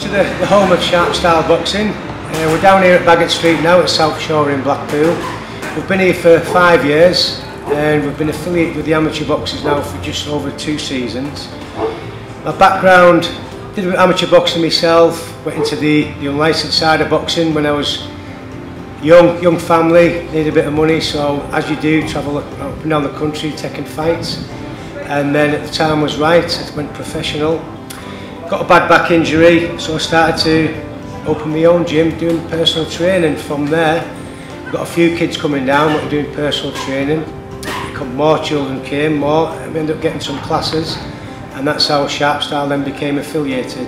to the home of Sharpestyle boxing. We're down here at Bagot Street now at South Shore in Blackpool. We've been here for 5 years and we've been affiliated with the amateur boxers now for just over 2 seasons. My background, did amateur boxing myself, went into the unlicensed side of boxing when I was young family, needed a bit of money, so as you do, travel up and down the country taking fights. And then at the time was right, I went professional. Got a bad back injury, so I started to open my own gym doing personal training. From there, I've got a few kids coming down that are doing personal training. More children came, more, and we ended up getting some classes, and that's how Sharpestyle then became affiliated.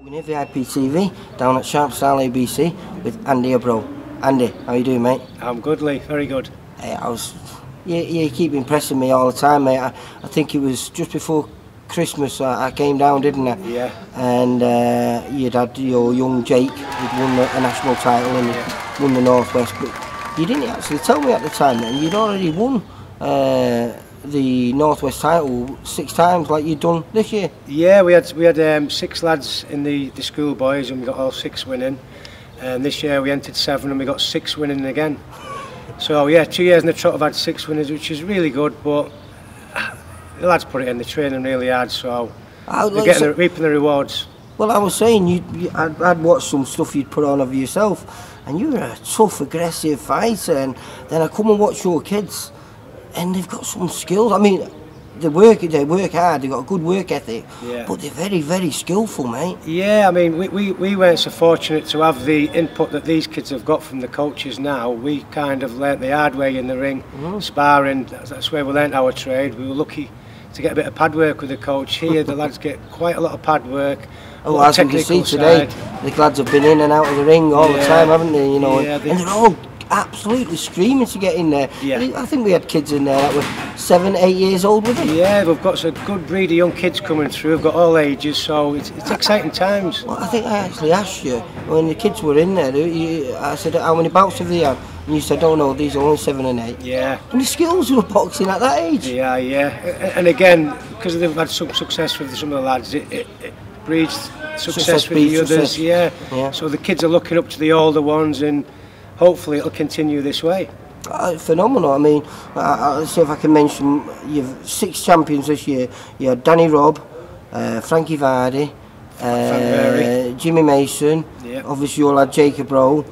We're here VIPtv down at Sharpestyle ABC with Andy Abrol. Andy, how you doing, mate? I'm good, Lee, very good. You keep impressing me all the time, mate. I think it was just before Christmas I came down, didn't I? Yeah. And you'd had your young Jake, who'd won a national title and won the Northwest, but you didn't actually tell me at the time that you'd already won the Northwest title 6 times like you'd done this year. Yeah, we had 6 lads in the school boys and we got all 6 winning. And this year we entered 7 and we got 6 winning again. So yeah, 2 years in the trot I've had 6 winners, which is really good, but the lads put it in, the training really hard, so they're reaping the rewards. Well, I was saying, I'd watched some stuff you'd put on of yourself, and you were a tough, aggressive fighter, and then I come and watch your kids, and they've got some skills. I mean, they work hard, they've got a good work ethic, but they're very, very skillful, mate. Yeah, I mean, we weren't so fortunate to have the input that these kids have got from the coaches now. We kind of learnt the hard way in the ring, sparring, that's where we learnt our trade. We were lucky to get a bit of pad work with the coach. Here, the lads get quite a lot of pad work. Oh, as you can see today, the lads have been in and out of the ring all the time, haven't they? You know, and they're all absolutely screaming to get in there. I think we had kids in there that were 7, 8 years old with them. Yeah, we've got a good breed of young kids coming through. We've got all ages, so it's exciting times. Well, I think I actually asked you when the kids were in there. I said, how many bouts have they had? And you said, oh no, these are only 7 and 8. Yeah. And the skills were boxing at that age. Yeah. And again, because they've had some success with some of the lads, it breeds success with the others. Yeah. So the kids are looking up to the older ones, and hopefully it'll continue this way. Phenomenal. I mean, let's see if I can mention, you've 6 champions this year. You had Danny Robb, Frankie Vardy, Jimmy Mason, obviously you all had Jacob Rowe,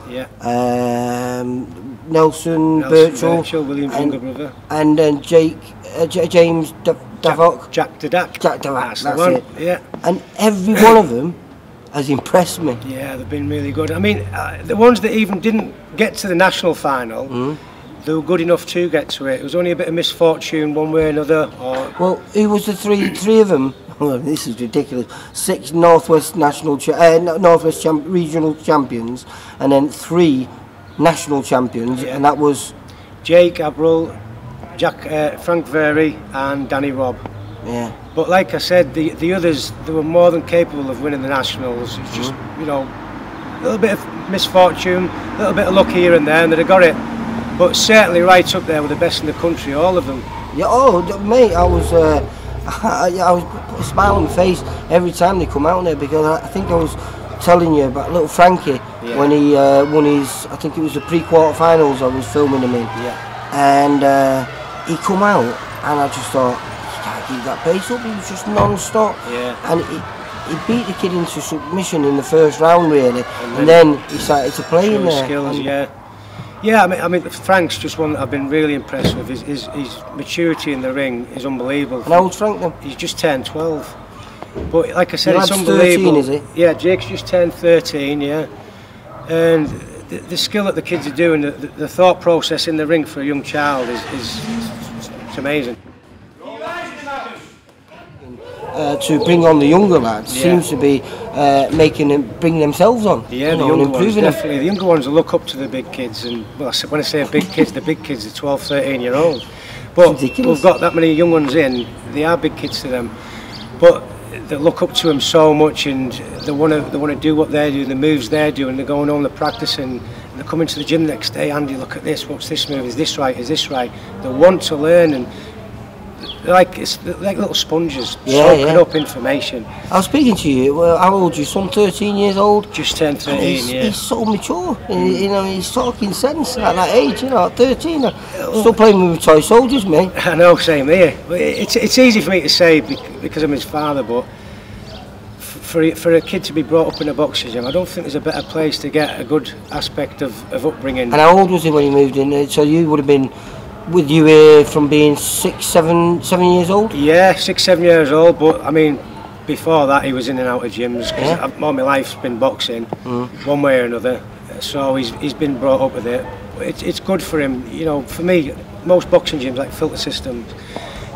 Nelson Birchall, William's younger brother, and then James Davok. Jack Dadak. That's the one. Yeah. And every one of them has impressed me. Yeah, they've been really good. I mean, the ones that even didn't get to the national final, they were good enough to get to it. It was only a bit of misfortune one way or another. Well, who was the three of them? Oh, this is ridiculous. 6 Northwest Regional Champions, and then 3 national champions, and that was Jake Abrol, Frank Very, and Danny Robb. Yeah. But like I said, the others, they were more than capable of winning the nationals. It's just, you know, a little bit of misfortune, a little bit of luck here and there, and they'd have got it. But certainly right up there with the best in the country, all of them. Yeah. Oh, mate, I was put a smile on my face every time they come out there, because I think I was telling you about little Frankie when he won his, I think it was the pre-quarter finals I was filming him in. And he come out and I just thought, you can't keep that pace up, he was just non-stop. And he beat the kid into submission in the first round really, and then he started to play in there. Skills, I mean Frank's just one that I've been really impressed with. His maturity in the ring is unbelievable. And how old's Frank then? He's just turned 12. But like I said, it's unbelievable. 13, is he? Yeah, Jake's just turned 13, and the skill that the kids are doing, the thought process in the ring for a young child it's amazing. To bring on the younger lads seems to be making them bring themselves on. Yeah, the younger ones, definitely. The younger ones will look up to the big kids, and well, when I say big kids, the big kids are 12, 13-year-olds. But we've got that many young ones in, they are big kids to them. But they look up to them so much, and they want to do what they're doing, the moves they're doing. They're going home, they're practicing, And they come into the gym the next day, Andy, look at this, what's this move, is this right, is this right? They want to learn, and they're like little sponges, soaking up information. I was speaking to you, well, how old are you? Son, 13 years old? Just turned 13, yeah. He's so mature, you know, he's talking sense at that age, you know, at 13. Still playing with toy soldiers, mate. I know, same here. It's easy for me to say because I'm his father, but for a kid to be brought up in a boxing gym, I don't think there's a better place to get a good aspect of upbringing. And how old was he when he moved in? So you would have been with you here from being 7 years old? Yeah, 6, 7 years old, but I mean, before that he was in and out of gyms, because all my life's been boxing, one way or another, so he's been brought up with it. It's good for him, you know. For me, most boxing gyms, like filter systems,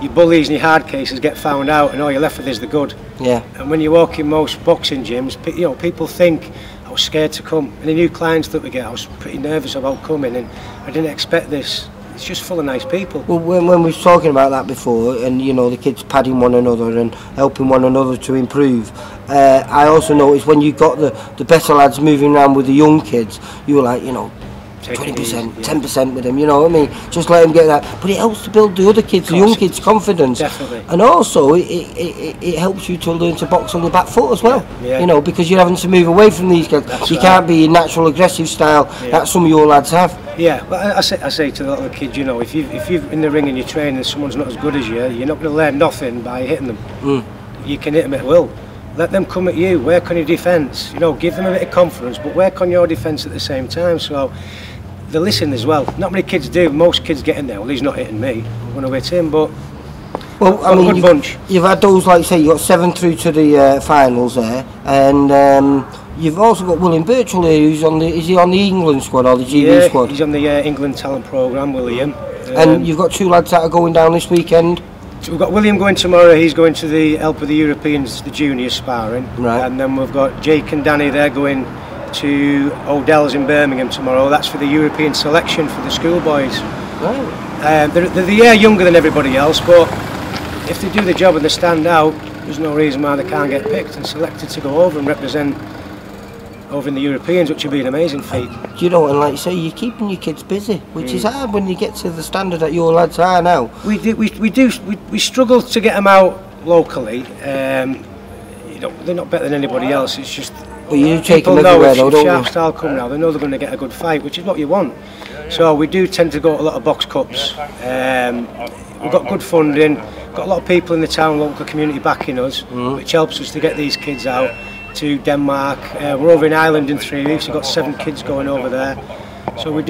your bullies and your hard cases get found out and all you're left with is the good. Yeah. And when you walk in most boxing gyms, you know, people think I was scared to come. And the new clients that we get, I was pretty nervous about coming, and I didn't expect this. It's just full of nice people. Well, when we were talking about that before, and you know, the kids padding one another and helping one another to improve, I also noticed when you got the better lads moving around with the young kids, you were like, you know, 20%, 10% with them, you know what I mean? Just let them get that. But it helps to build the other kids, the young kids' confidence. Definitely. And also, it helps you to learn to box on your back foot as well. Yeah. You know, because you're having to move away from these guys. You can't be your natural aggressive style that some of your lads have. Yeah, but I say to a lot of the kids, you know, if you're in the ring and you're training and someone's not as good as you, you're not going to learn nothing by hitting them. You can hit them at will. Let them come at you, work on your defence. You know, give them a bit of confidence, but work on your defence at the same time. So they listen as well. Not many kids do. Most kids get in there. Well, he's not hitting me. I'm going to hit him, but well, I mean, a good bunch. You've had those, like you say, you got 7 through to the finals there, and you've also got William Birchall here. Is he on the England squad or the GB squad? He's on the England talent programme, William. And you've got 2 lads that are going down this weekend. So we've got William going tomorrow. He's going to the help of the Europeans, the junior sparring. Right. And then we've got Jake and Danny. They're going to Odell's in Birmingham tomorrow. That's for the European selection for the schoolboys. Right. They're the year younger than everybody else, but if they do the job and they stand out, there's no reason why they can't get picked and selected to go over and represent over in the Europeans, which would be an amazing feat. You know, and like you say, you're keeping your kids busy, which is hard when you get to the standard that your lads are now. We struggle to get them out locally. You know, they're not better than anybody else. It's just. But you take them everywhere, though, don't you? Sharpestyle come now, they know they're going to get a good fight, which is what you want. So we do tend to go to a lot of box cups. We've got good funding, got a lot of people in the town, local community backing us, which helps us to get these kids out to Denmark. We're over in Ireland in 3 weeks. We've got 7 kids going over there. So we've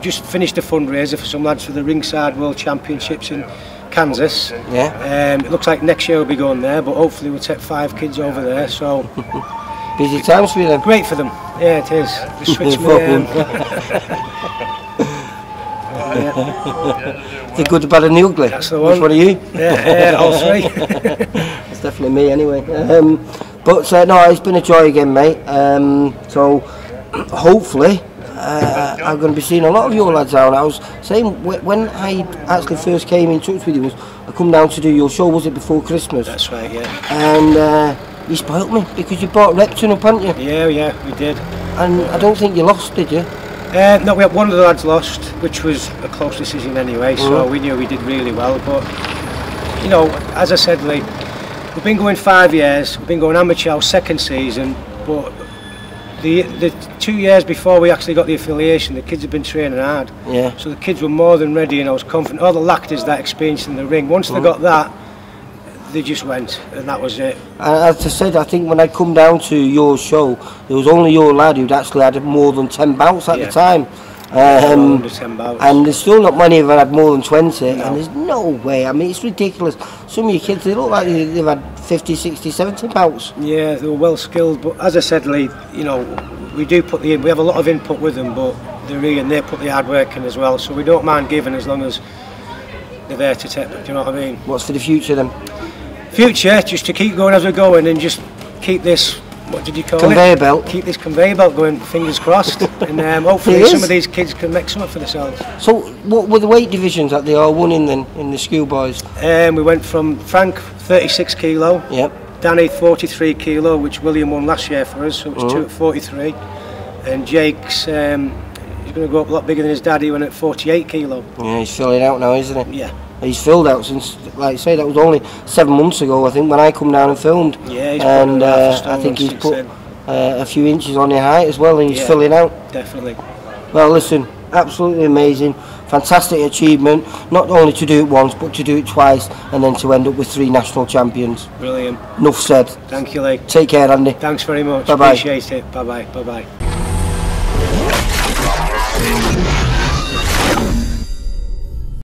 just finished a fundraiser for some lads for the Ringside World Championships in Kansas. Yeah. It looks like next year we'll be going there, but hopefully we'll take 5 kids over there. So busy times for them. Great for them. Yeah, it is. They switch The good, the bad and the ugly. That's the one. Which one are you? Yeah, all 3. It's definitely me anyway. But no, it's been a joy again, mate. So hopefully I'm going to be seeing a lot of your lads out. I was saying when I actually first came in touch with you, I come down to do your show. Was it before Christmas? That's right, yeah. And you spoilt me because you brought Repton up, hadn't you? Yeah, we did. And I don't think you lost, did you? No, we had one of the lads lost, which was a close decision anyway, so we knew we did really well. But, you know, as I said, Lee, we've been going 5 years, we've been going amateur our 2nd season, but the 2 years before we actually got the affiliation, the kids had been training hard. Yeah. So the kids were more than ready, and I was confident. All the lacked is that experience in the ring. Once they got that, they just went, and that was it. As I said, I think when I come down to your show, there was only your lad who'd actually had more than 10 bouts at the time. 10 bouts. And there's still not many who've had more than 20, and there's no way. I mean, it's ridiculous. Some of your kids, they look like they've had 50, 60, 70 bouts. Yeah, they were well skilled, but as I said, Lee, you know, we have a lot of input with them, but they put the hard work in as well, so we don't mind giving as long as they're there to take. Do you know what I mean? What's for the future then? Future, just to keep going as we're going and just keep this, what did you call conveyor belt. Keep this conveyor belt going, fingers crossed. And hopefully some of these kids can make something for themselves. So what were the weight divisions that they all won in then, in the schoolboys? We went from Frank 36 kilo, Danny 43 kilo, which William won last year for us, so it was 2 at 43. And Jake's He's going to go up a lot bigger than his daddy when at 48 kilo. Yeah, he's filling out now, isn't he? Yeah. He's filled out since, like I say, that was only 7 months ago, I think, when I come down and filmed. Yeah, he's and I think he's put a few inches on your height as well, and he's filling out. Definitely. Well, listen, absolutely amazing, fantastic achievement. Not only to do it once, but to do it twice, and then to end up with 3 national champions. Brilliant. Enough said. Thank you, Lee. Take care, Andy. Thanks very much. Bye bye. Appreciate it. Bye bye. Bye bye.